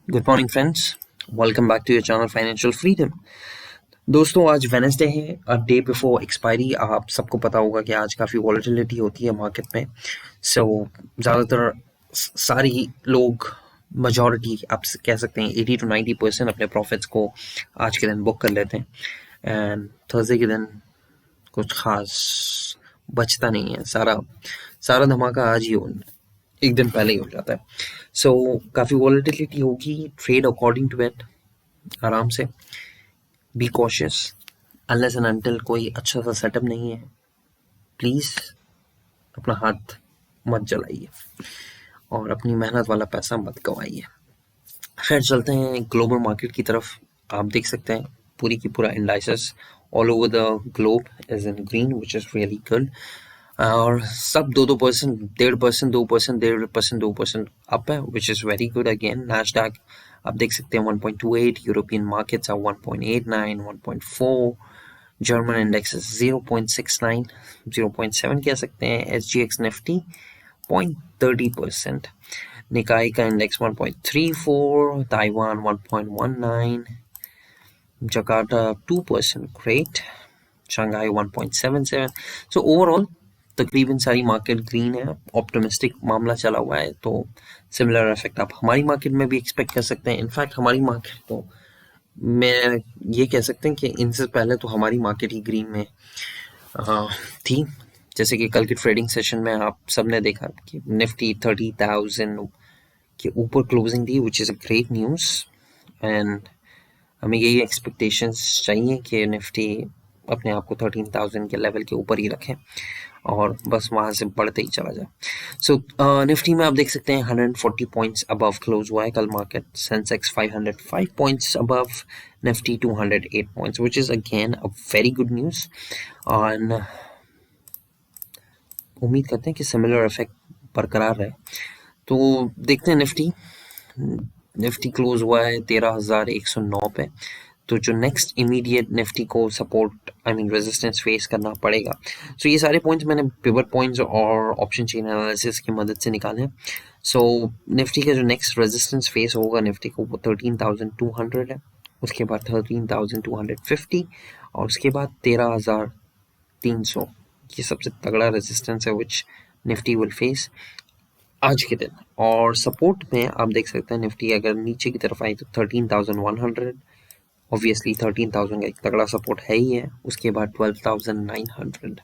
Good morning friends. Welcome back to your channel financial freedom. दोस्तों, आज Wednesday है, a day before expiry. आप सबको पता होगा कि आज काफ़ी वॉलेटिलिटी होती है मार्केट में। सो ज़्यादातर सारी लोग, मेजॉरिटी आप कह सकते हैं 80 to 90% अपने प्रॉफिट्स को आज के दिन बुक कर लेते हैं। एंड थर्सडे के दिन कुछ खास बचता नहीं है, सारा सारा धमाका आज ही हो, एक दिन पहले ही हो जाता है। सो काफ़ी वॉलेटिलिटी होगी, ट्रेड अकॉर्डिंग टू इट, आराम से, be cautious. Unless and until कोई अच्छा सा सेटअप नहीं है, प्लीज़ अपना हाथ मत जलाइए और अपनी मेहनत वाला पैसा मत गवाइए। खैर, चलते हैं ग्लोबल मार्केट की तरफ। आप देख सकते हैं पूरी की पूरा indices all over the globe is in green, which is really good. और सब 2-2%, 1.5%, 2%, 1.5%, 2% अप है, which is very good. Again Nasdaq आप देख सकते हैं 1.28, European markets are 1.89, 1.4, German index 0.69, 0.7 कह सकते हैं। SGX निफ्टी 0.30%, निकाई का index 1.34, Taiwan 1.19, Jakarta 2%, great, Shanghai 1.77। So overall तकरीबन सारी मार्केट ग्रीन है, ऑप्टिमिस्टिक मामला चला हुआ है। तो सिमिलर इफेक्ट आप हमारी मार्केट में भी एक्सपेक्ट कर सकते हैं। इनफैक्ट हमारी मार्केट तो, मैं ये कह सकते हैं कि इनसे पहले तो हमारी मार्केट ही ग्रीन में थी। जैसे कि कल के ट्रेडिंग सेशन में आप सबने देखा कि निफ्टी 30,000 के ऊपर क्लोजिंग थी, which is a great news. And हमें यही एक्सपेक्टेशंस चाहिए कि निफ्टी अपने आप को 13,000 के लेवल के ऊपर ही रखें और बस वहाँ से बढ़ते ही चला जाए। सो निफ्टी में आप देख सकते हैं 140 पॉइंट्स अबव क्लोज हुआ है कल market. Sensex 505 points above, Nifty 208 points, which is again a very good news. और उम्मीद करते हैं कि सिमिलर इफेक्ट बरकरार रहे। तो देखते हैं निफ्टी क्लोज हुआ है 13,109 पे। तो जो नेक्स्ट इमीडिएट निफ्टी को support, I mean resistance face करना पड़ेगा। सो ये सारे पॉइंट्स मैंने पिवट पॉइंट्स और ऑप्शन चेन एनालिसिस की मदद से निकाले हैं। सो निफ्टी का जो नेक्स्ट रेजिस्टेंस फेस होगा निफ्टी को, वो 13,200 है, उसके बाद 13,250 और उसके बाद 13,300। ये सबसे तगड़ा रेजिस्टेंस है विच निफ्टी विल फेस आज के दिन। और सपोर्ट में आप देख सकते हैं निफ्टी अगर नीचे की तरफ आई तो 13,100, ऑब्वियसली 13,000 का एक तगड़ा सपोर्ट है ही है। उसके बाद 12,900।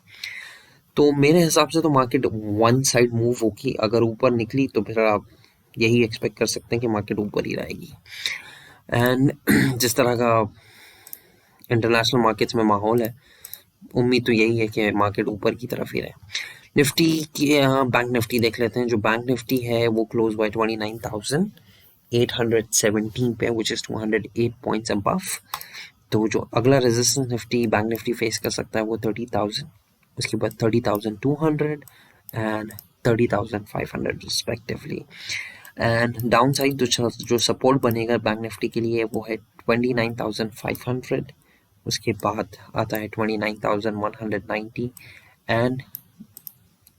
तो मेरे हिसाब से तो मार्केट वन साइड मूव होगी। अगर ऊपर निकली तो फिर आप यही एक्सपेक्ट कर सकते हैं कि मार्केट ऊपर ही रहेगी। एंड जिस तरह का इंटरनेशनल मार्केट्स में माहौल है, उम्मीद तो यही है कि मार्केट ऊपर की तरफ ही रहे। निफ्टी की बैंक निफ्टी देख लेते हैं। जो बैंक निफ्टी है वो क्लोज बाय 29,817 पे, विच इज़ 208 पॉइंट्स अबव। तो जो अगला resistance Nifty bank Nifty face कर सकता है वो 30,000, उसके बाद 30,200 and 30,500 respectively. And down side जो सपोर्ट बनेगा बैंक निफ्टी के लिए वो है 29,500, उसके बाद आता है 29,190 एंड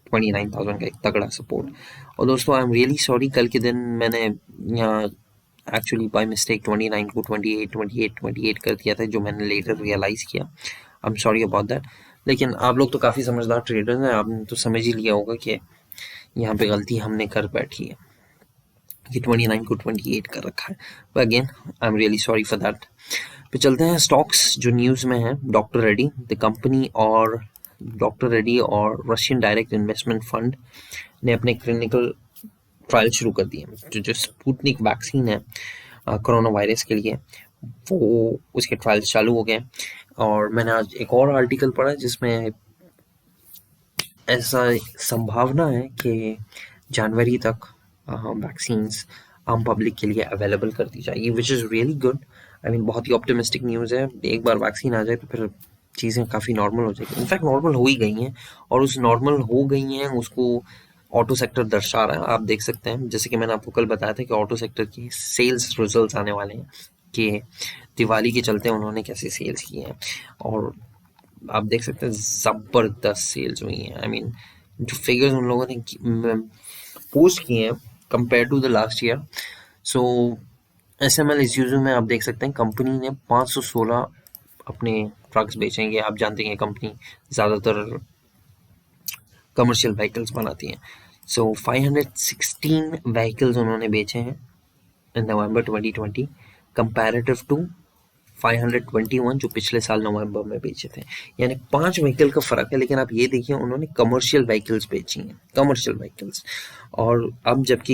29,000 का एक तगड़ा सपोर्ट। और दोस्तों, आई एम रियली सॉरी, कल के दिन मैंने यहाँ एक्चुअली बाय मिस्टेक 29 को 28 कर दिया था, जो मैंने लेटर रियलाइज़ किया। I am sorry about that. लेकिन आप लोग तो काफ़ी समझदार ट्रेडर्स हैं, आपने तो समझ ही लिया होगा कि यहाँ पे गलती हमने कर बैठी है, ये 29 को 28 कर रखा है। But again I am really sorry for that. पे चलते हैं स्टॉक्स जो न्यूज़ में है। डॉक्टर रेड्डी द कंपनी और डॉक्टर रेड्डी और रशियन डायरेक्ट इन्वेस्टमेंट फंड ने अपने क्लिनिकल ट्रायल शुरू कर दिए। जो स्पुतनिक वैक्सीन है कोरोना वायरस के लिए, वो उसके ट्रायल्स चालू हो गए। और मैंने आज एक और आर्टिकल पढ़ा जिसमें ऐसा संभावना है कि जनवरी तक वैक्सीन्स आम पब्लिक के लिए अवेलेबल कर दी जाएगी, विच is really good. I mean बहुत ही ऑप्टिमिस्टिक न्यूज़ है। एक बार वैक्सीन आ जाए तो फिर चीज़ें काफ़ी नॉर्मल हो जाएगी। इनफैक्ट नॉर्मल हो ही गई हैं, और उस नॉर्मल हो गई हैं उसको ऑटो सेक्टर दर्शा रहा है। आप देख सकते हैं, जैसे कि मैंने आपको कल बताया था कि ऑटो सेक्टर की सेल्स रिजल्ट्स आने वाले हैं कि दिवाली के चलते उन्होंने कैसे सेल्स किए हैं। और आप देख सकते हैं ज़बरदस्त सेल्स हुई हैं। आई मीन जो फिगर्स उन लोगों ने पोस्ट किए हैं compare to the last year, so SML issues में आप देख सकते हैं कंपनी ने 516 अपने ट्रक्स बेचेंगे। आप जानते हैं कंपनी ज़्यादातर कमर्शियल व्हीकल्स बनाती हैं। सो 516 व्हीकल्स उन्होंने बेचे हैं इन नवंबर 2020 कंपैरेटिव टू 521 जो पिछले साल नवंबर में बेचे थे। यानी 5 व्हीकल का फर्क है। लेकिन आप ये देखिए उन्होंने कमर्शियल व्हीकल्स बेची हैं, कमर्शियल व्हीकल्स। और अब जबकि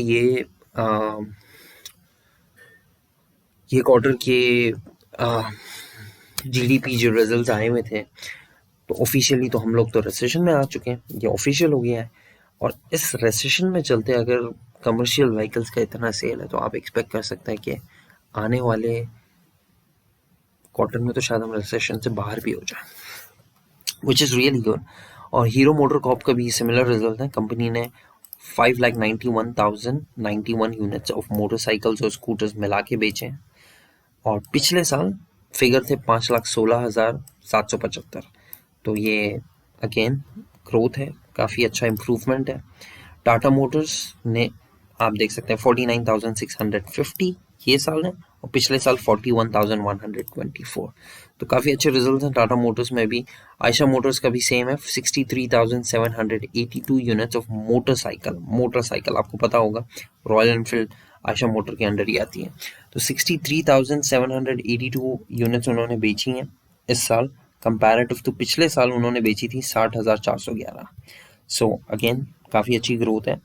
ये क्वार्टर के GDP जो रिजल्ट आए हुए थे तो ऑफिशियली तो हम लोग तो रिसेशन में आ चुके हैं, ये ऑफिशियल हो गया है। और इस रिसेशन में चलते अगर कमर्शियल व्हीकल्स का इतना सेल है तो आप एक्सपेक्ट कर सकते हैं कि आने वाले क्वार्टर में तो शायद हम रिसेशन से बाहर भी हो जाए, विच इज़ रियली गुड। और हीरो मोटर कॉर्प का भी सिमिलर रिजल्ट है। कंपनी ने 5,91,091 यूनिट्स ऑफ मोटरसाइकिल्स और स्कूटर्स मिला के बेचे हैं। और पिछले साल फिगर थे 5,16,775। तो ये अगेन ग्रोथ है, काफ़ी अच्छा इम्प्रूवमेंट है। टाटा मोटर्स ने आप देख सकते हैं 49,650 ये साल है और पिछले साल 41,124। तो काफ़ी अच्छे रिजल्ट हैं टाटा मोटर्स में भी। आयशा मोटर्स का भी सेम है 63,782 यूनिट्स ऑफ मोटरसाइकिल आपको पता होगा रॉयल एनफील्ड आयशा मोटर के अंडर ही आती है। तो 63,782 यूनिट्स उन्होंने बेची हैं इस साल कंपैरेटिव टू पिछले साल उन्होंने बेची थी 60,411। सो अगेन काफ़ी अच्छी ग्रोथ है।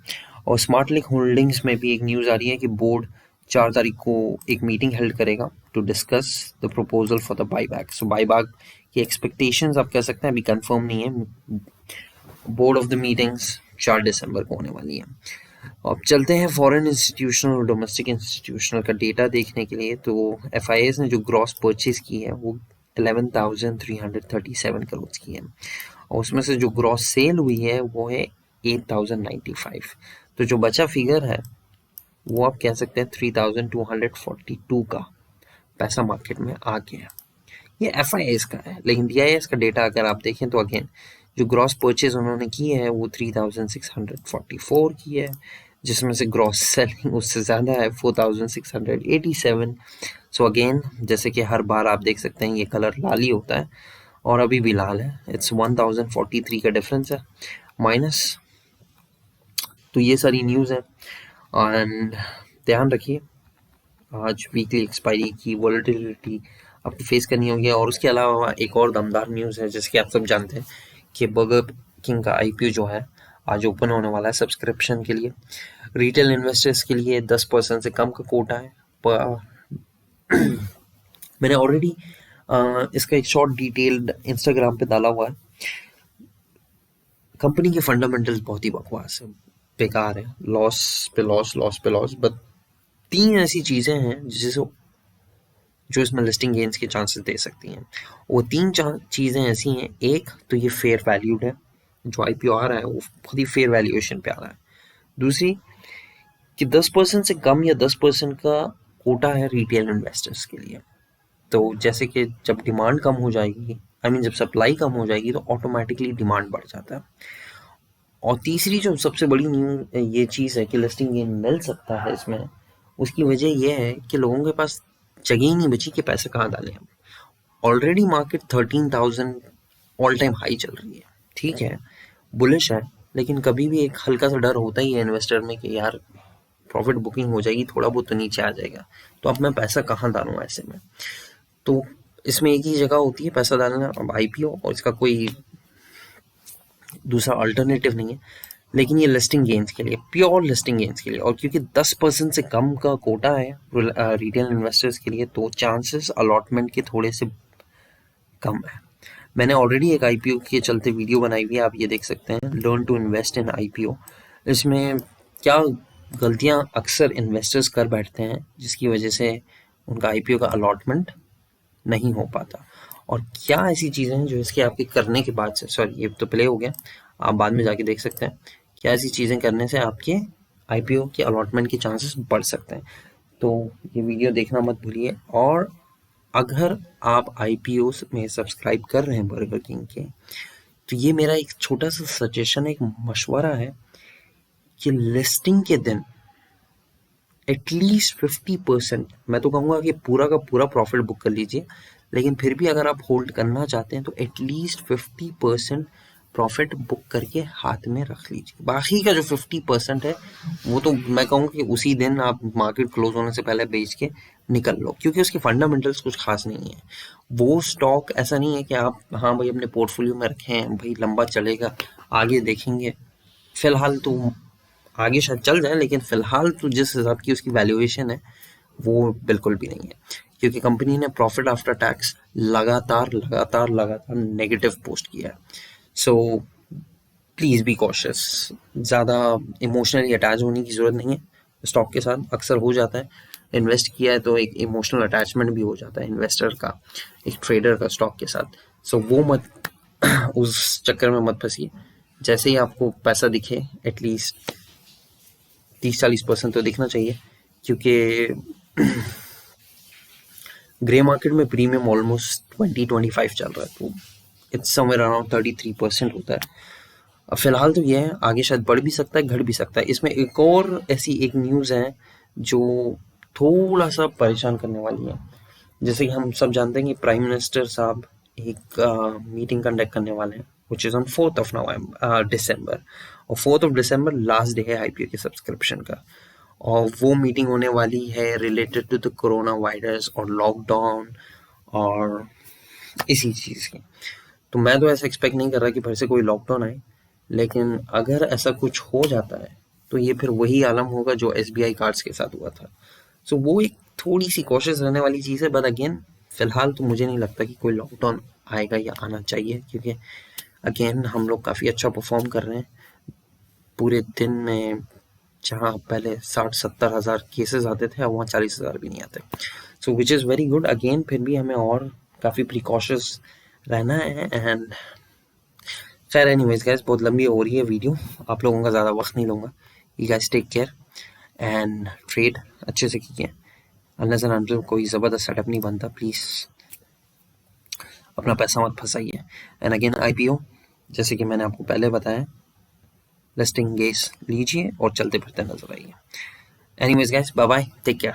और स्मार्ट लिंक होल्डिंग्स में भी एक न्यूज़ आ रही है कि बोर्ड 4 तारीख को एक मीटिंग हेल्ड करेगा to discuss the proposal for the buyback. So buyback की एक्सपेक्टेशंस आप कह सकते हैं अभी कंफर्म नहीं है। बोर्ड ऑफ द मीटिंग्स 4 दिसंबर को होने वाली है। अब चलते हैं फॉरेन इंस्टीट्यूशनल और डोमेस्टिक इंस्टीट्यूशनल का डेटा देखने के लिए। तो FIS ने जो ग्रॉस परचेज की है वो 11,337 करोड़ की है और उसमें से जो ग्रॉस सेल हुई है वो है 8,095। तो जो बचा फिगर है वो आप कह सकते हैं 3,242 का पैसा मार्केट में आ गया। ये FIS का है। लेकिन DIS का डेटा अगर आप देखें तो अगेन जो ग्रॉस परचेज उन्होंने की है वो 3,644 की है, जिसमें से ग्रॉस सेलिंग उससे ज़्यादा है 4,687। सो अगेन जैसे कि हर बार आप देख सकते हैं ये कलर लाल ही होता है और अभी भी लाल है। इट्स 1,043 का डिफरेंस है माइनस। तो ये सारी न्यूज़ है एंड ध्यान रखिए आज वीकली एक्सपायरी की वॉलेटिलिटी आपको फेस करनी होगी। और उसके अलावा एक और दमदार न्यूज़ है जैसे कि आप सब जानते हैं कि बर्गर किंग का IPO जो है आज ओपन होने वाला है सब्सक्रिप्शन के लिए। रिटेल इन्वेस्टर्स के लिए 10% से कम का कोटा है। मैंने ऑलरेडी इसका एक शॉर्ट डिटेल्ड इंस्टाग्राम पे डाला हुआ है। कंपनी के फंडामेंटल्स बहुत ही बकवास है, बेकार है, लॉस पे लॉस, लॉस पे लॉस। बट 3 ऐसी चीज़ें हैं जिसे जो इसमें लिस्टिंग गेन्स के चांसेस दे सकती हैं। वो 3 चीज़ें ऐसी हैं। एक तो ये फेयर वैल्यूड है, जो IPO आ रहा है वो खुद ही फेयर वैल्यूएशन पे आ रहा है। दूसरी कि 10% से कम या 10% का कोटा है रिटेल इन्वेस्टर्स के लिए। तो जैसे कि जब डिमांड कम हो जाएगी, जब सप्लाई कम हो जाएगी तो ऑटोमेटिकली डिमांड बढ़ जाता है। और तीसरी जो सबसे बड़ी ये चीज़ है कि लिस्टिंग गेन मिल सकता है इसमें, उसकी वजह यह है कि लोगों के पास जगह ही नहीं बची कि पैसे कहाँ डालें। Already market 13,000 all time high चल रही है, ठीक है, बुलिश है। लेकिन कभी भी एक हल्का सा डर होता ही है इन्वेस्टर में कि यार प्रॉफिट बुकिंग हो जाएगी, थोड़ा बहुत तो नीचे आ जाएगा, तो अब मैं पैसा कहाँ डालूँ ऐसे में। तो इसमें एक ही जगह होती है पैसा डालना, अब IPO, और इसका कोई दूसरा अल्टरनेटिव नहीं है। लेकिन ये लिस्टिंग गेन्स के लिए, प्योर लिस्टिंग गेन्स के लिए, और क्योंकि 10% से कम का कोटा है रिटेल इन्वेस्टर्स के लिए तो चांसेस अलॉटमेंट के थोड़े से कम है। मैंने ऑलरेडी एक IPO के चलते वीडियो बनाई हुई है, आप ये देख सकते हैं, learn to invest in IPO। इसमें क्या गलतियां अक्सर इन्वेस्टर्स कर बैठते हैं जिसकी वजह से उनका IPO का अलॉटमेंट नहीं हो पाता, और क्या ऐसी चीज़ें हैं जो इसके आपके करने के बाद से, सॉरी ये तो प्ले हो गया, आप बाद में जाके देख सकते हैं, क्या ऐसी चीज़ें करने से आपके IPO के अलॉटमेंट के चांसेस बढ़ सकते हैं। तो ये वीडियो देखना मत भूलिए। और अगर आप IPO में सब्सक्राइब कर रहे हैं बर्गर किंग के, तो ये मेरा एक छोटा सा सजेशन, एक मशवरा है कि लिस्टिंग के दिन एटलीस्ट 50%, मैं तो कहूँगा कि पूरा का पूरा प्रॉफिट बुक कर लीजिए, लेकिन फिर भी अगर आप होल्ड करना चाहते हैं तो एटलीस्ट 50% प्रॉफिट बुक करके हाथ में रख लीजिए। बाकी का जो 50% है वो तो मैं कहूँगा कि उसी दिन आप मार्केट क्लोज होने से पहले बेच के निकल लो, क्योंकि उसके फंडामेंटल्स कुछ खास नहीं है। वो स्टॉक ऐसा नहीं है कि आप हाँ भाई अपने पोर्टफोलियो में रखें, भाई लंबा चलेगा आगे देखेंगे। फिलहाल तो आगे शायद चल जाए, लेकिन फिलहाल तो जिस हिसाब की उसकी वैल्यूएशन है वो बिल्कुल भी नहीं है, क्योंकि कंपनी ने प्रॉफिट आफ्टर टैक्स लगातार लगातार लगातार नेगेटिव पोस्ट किया है। So please be cautious. ज़्यादा इमोशनली अटैच होने की ज़रूरत नहीं है स्टॉक के साथ। अक्सर हो जाता है, इन्वेस्ट किया है तो एक इमोशनल अटैचमेंट भी हो जाता है इन्वेस्टर का, एक ट्रेडर का स्टॉक के साथ। सो वो मत उस चक्कर में मत फंसिए। जैसे ही आपको पैसा दिखे एटलीस्ट 30-40% तो दिखना चाहिए, क्योंकि ग्रे मार्केट में प्रीमियम ऑलमोस्ट 20-25 चल रहा है, तो इट्स समवेयर अराउंड 33% होता है। अब फिलहाल तो ये है, आगे शायद बढ़ भी सकता है घट भी सकता है। इसमें एक और ऐसी एक न्यूज़ है जो थोड़ा सा परेशान करने वाली है। जैसे कि हम सब जानते हैं कि प्राइम मिनिस्टर साहब एक मीटिंग कंडक्ट करने वाले हैं, which is on 4th of December, और 4th of December last day है आईपीओ के सब्सक्रिप्शन का। और वो मीटिंग होने वाली है related to the corona virus और लॉकडाउन और इसी चीज़ की। तो मैं तो ऐसा एक्सपेक्ट नहीं कर रहा कि फिर से कोई लॉकडाउन आए, लेकिन अगर ऐसा कुछ हो जाता है तो ये फिर वही आलम होगा जो एसबीआई कार्ड्स के साथ हुआ था। सो वो एक थोड़ी सी कॉशियस रहने वाली चीज़ है, बट अगेन फिलहाल तो मुझे नहीं लगता कि कोई लॉकडाउन आएगा या आना चाहिए, क्योंकि अगेन हम लोग काफ़ी अच्छा परफॉर्म कर रहे हैं। पूरे दिन में जहाँ पहले 60-70 हज़ार केसेस आते थे, अब वहाँ 40 हज़ार भी नहीं आते। So which is very good. Again फिर भी हमें और काफ़ी प्रिकॉशस रहना है। एंड खैर एनीवेज गाइस, बहुत लंबी हो रही है वीडियो, आप लोगों का ज़्यादा वक्त नहीं लूँगा। You guys take care and trade अच्छे से कीजिए। अनलेस एंड अनटिल कोई ज़बरदस्त सेटअप नहीं बनता, प्लीज़ अपना पैसा मत फंसाइए। एंड अगेन आईपीओ, जैसे कि मैंने आपको पहले बताया, लिस्टिंग गेस लीजिए और चलते फिरते नजर आइए। Anyways guys, bye bye, take care.